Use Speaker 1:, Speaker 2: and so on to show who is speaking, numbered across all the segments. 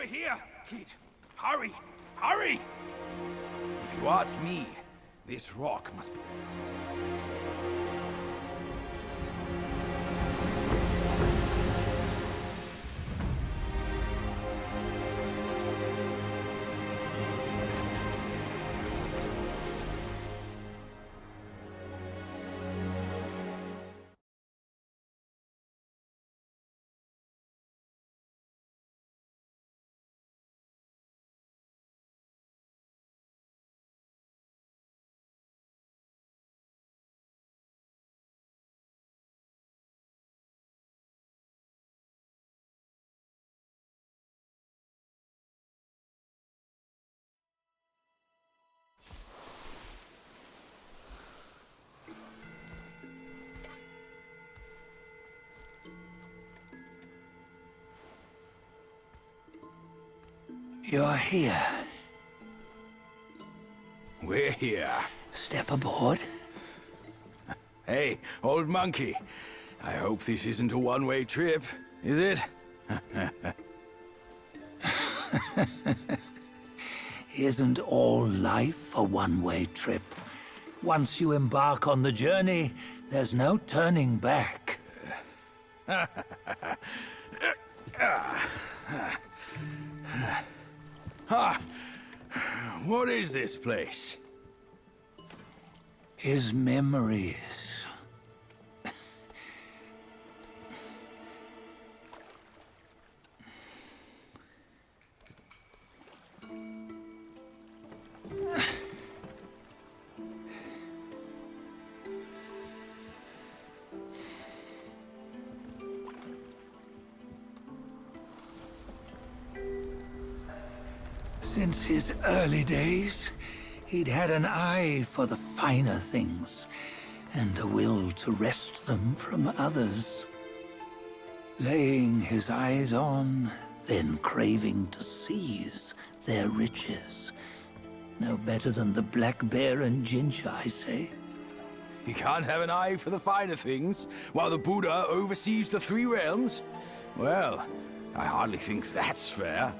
Speaker 1: here, kid. Hurry! Hurry! If you ask me, this rock must be...
Speaker 2: You're here.
Speaker 1: We're here.
Speaker 2: Step aboard.
Speaker 1: Hey, old monkey. I hope this isn't a one-way trip, is it?
Speaker 2: Isn't all life a one-way trip? Once you embark on the journey, there's no turning back.
Speaker 1: What is this place?
Speaker 2: His memories. Since his early days, he'd had an eye for the finer things, and a will to wrest them from others. Laying his eyes on, then craving to seize their riches. No better than the black bear and Jincha, I say.
Speaker 1: You can't have an eye for the finer things, while the Buddha oversees the three realms? Well, I hardly think that's fair.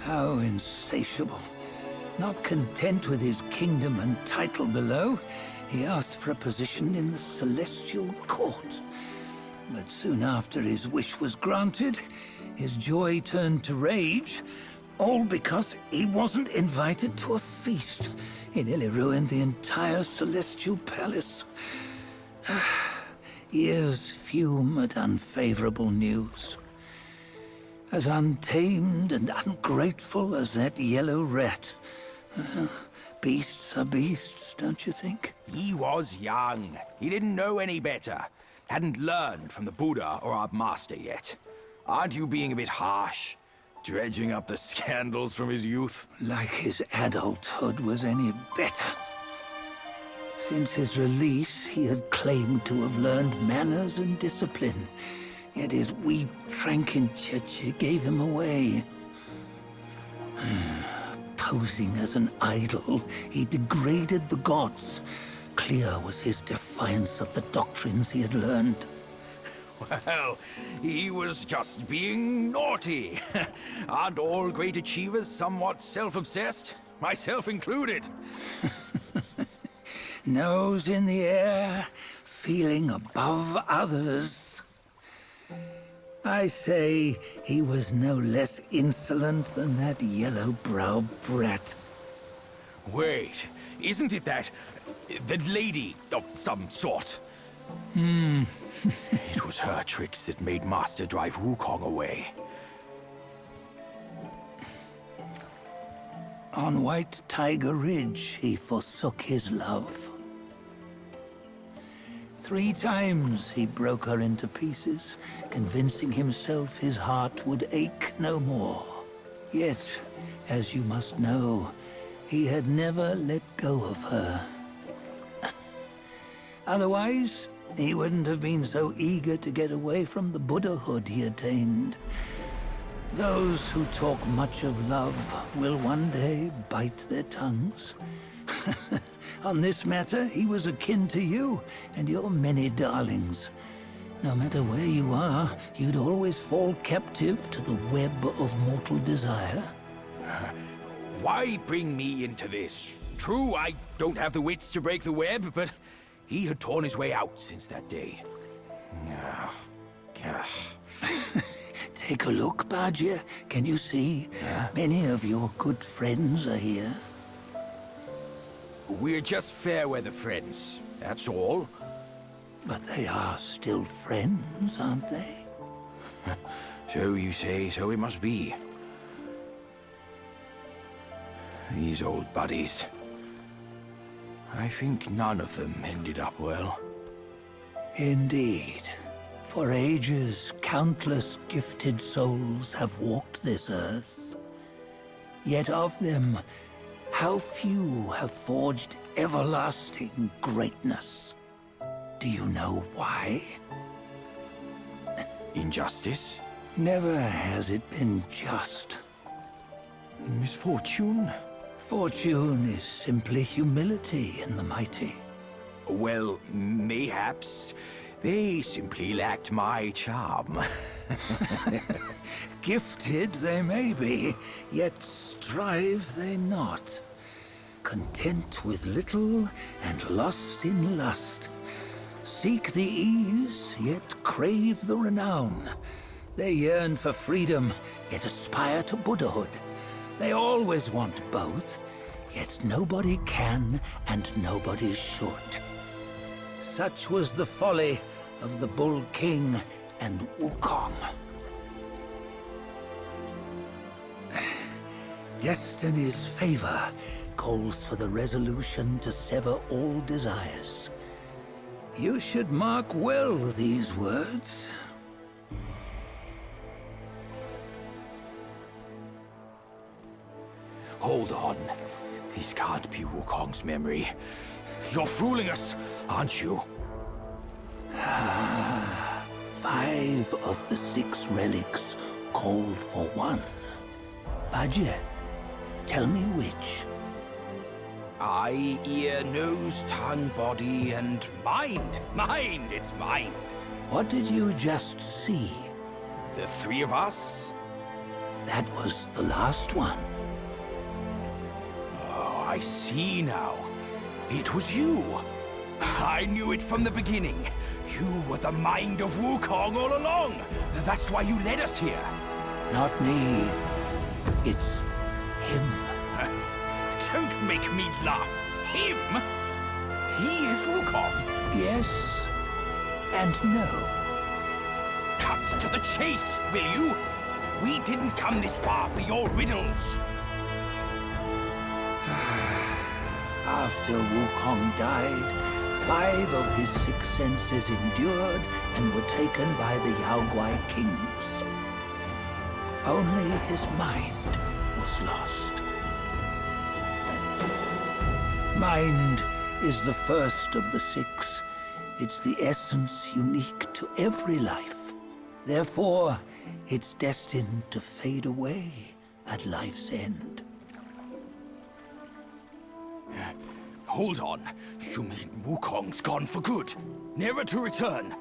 Speaker 2: How insatiable. Not content with his kingdom and title below, he asked for a position in the Celestial Court. But soon after his wish was granted, his joy turned to rage, all because he wasn't invited to a feast. He nearly ruined the entire Celestial Palace. Ears fume at unfavorable news. As untamed and ungrateful as that yellow rat. Beasts are beasts, don't you think?
Speaker 1: He was young. He didn't know any better. Hadn't learned from the Buddha or our master yet. Aren't you being a bit harsh? Dredging up the scandals from his youth?
Speaker 2: Like his adulthood was any better. Since his release, he had claimed to have learned manners and discipline. Yet his weak Frankenchurch gave him away. Posing as an idol, he degraded the gods. Clear was his defiance of the doctrines he had learned.
Speaker 1: Well, he was just being naughty. Aren't all great achievers somewhat self-obsessed? Myself included.
Speaker 2: Nose in the air, feeling above others. I say he was no less insolent than that yellow-browed brat.
Speaker 1: Wait, isn't it that lady of some sort? It was her tricks that made Master drive Wukong away.
Speaker 2: On White Tiger Ridge, he forsook his love. 3 times he broke her into pieces, convincing himself his heart would ache no more. Yet, as you must know, he had never let go of her. Otherwise, he wouldn't have been so eager to get away from the Buddhahood he attained. Those who talk much of love will one day bite their tongues. On this matter, he was akin to you and your many darlings. No matter where you are, you'd always fall captive to the web of mortal desire.
Speaker 1: Why bring me into this? True, I don't have the wits to break the web, but he had torn his way out since that day.
Speaker 2: Take a look, Badger. Can you see? Many of your good friends are here.
Speaker 1: We're just fair weather friends, that's all.
Speaker 2: But they are still friends, aren't they?
Speaker 1: So you say, so it must be. These old buddies. I think none of them ended up well.
Speaker 2: Indeed. For ages, countless gifted souls have walked this earth. Yet of them, how few have forged everlasting greatness? Do you know why?
Speaker 1: Injustice?
Speaker 2: Never has it been just.
Speaker 1: Misfortune?
Speaker 2: Fortune is simply humility in the mighty.
Speaker 1: Well, mayhaps. They simply lacked my charm.
Speaker 2: Gifted they may be, yet strive they not. Content with little and lost in lust. Seek the ease, yet crave the renown. They yearn for freedom, yet aspire to Buddhahood. They always want both, yet nobody can and nobody should. Such was the folly of the Bull King and Wukong. Destiny's favor calls for the resolution to sever all desires. You should mark well these words.
Speaker 1: Hold on. This can't be Wukong's memory. You're fooling us, aren't you?
Speaker 2: 5 of the 6 relics call for one. Badger, tell me which.
Speaker 1: Eye, ear, nose, tongue, body, and mind. Mind, it's mind.
Speaker 2: What did you just see?
Speaker 1: The 3 of us?
Speaker 2: That was the last one.
Speaker 1: Oh, I see now. It was you. I knew it from the beginning. You were the mind of Wukong all along. That's why you led us here.
Speaker 2: Not me. It's him.
Speaker 1: Don't make me laugh. Him? He is Wukong.
Speaker 2: Yes and no.
Speaker 1: Cut to the chase, will you? We didn't come this far for your riddles.
Speaker 2: After Wukong died, 5 of his 6 senses endured and were taken by the Yaoguai kings. Only his mind was lost. Mind is the first of the 6. It's the essence unique to every life. Therefore, it's destined to fade away at life's end.
Speaker 1: Hold on. You mean Wukong's gone for good? Never to return?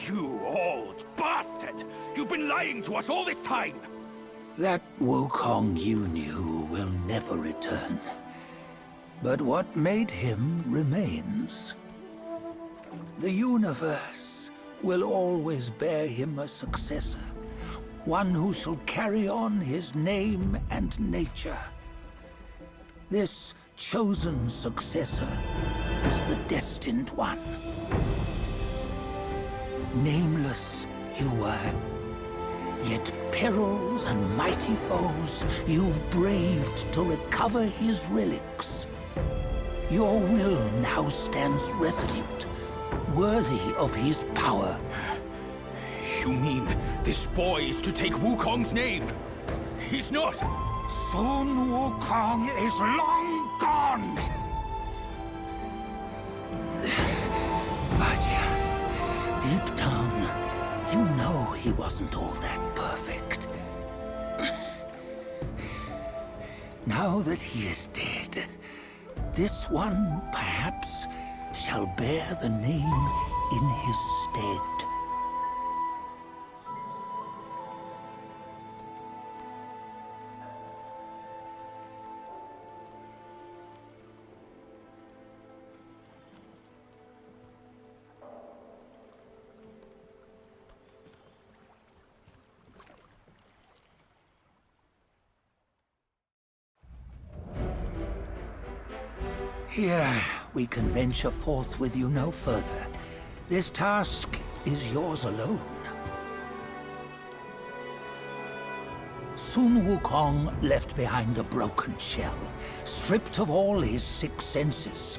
Speaker 1: You old bastard! You've been lying to us all this time!
Speaker 2: That Wukong you knew will never return. But what made him remains. The universe will always bear him a successor. One who shall carry on his name and nature. This chosen successor is the destined one. Nameless you were, yet perils and mighty foes you've braved to recover his relics. Your will now stands resolute, worthy of his power.
Speaker 1: You mean this boy is to take Wukong's name? He's not!
Speaker 2: Sun Wukong is long gone! But deep down, you know he wasn't all that perfect. Now that he is dead, this one, perhaps, shall bear the name in his stead. Here, we can venture forth with you no further. This task is yours alone. Sun Wukong left behind a broken shell, stripped of all his 6 senses.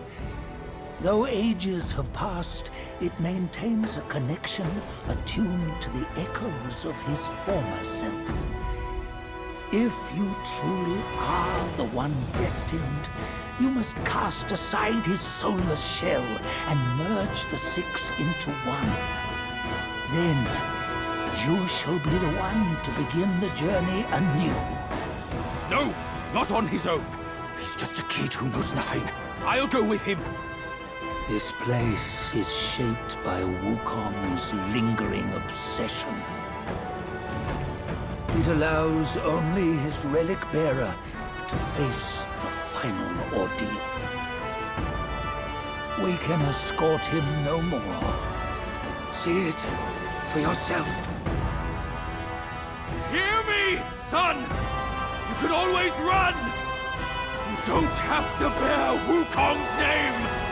Speaker 2: Though ages have passed, it maintains a connection attuned to the echoes of his former self. If you truly are the one destined, you must cast aside his soulless shell and merge the 6 into one. Then, you shall be the one to begin the journey anew.
Speaker 1: No, not on his own. He's just a kid who knows nothing. I'll go with him.
Speaker 2: This place is shaped by Wukong's lingering obsession. It allows only his relic bearer to face the final ordeal. We can escort him no more. See it for yourself.
Speaker 1: Hear me, son! You can always run! You don't have to bear Wukong's name!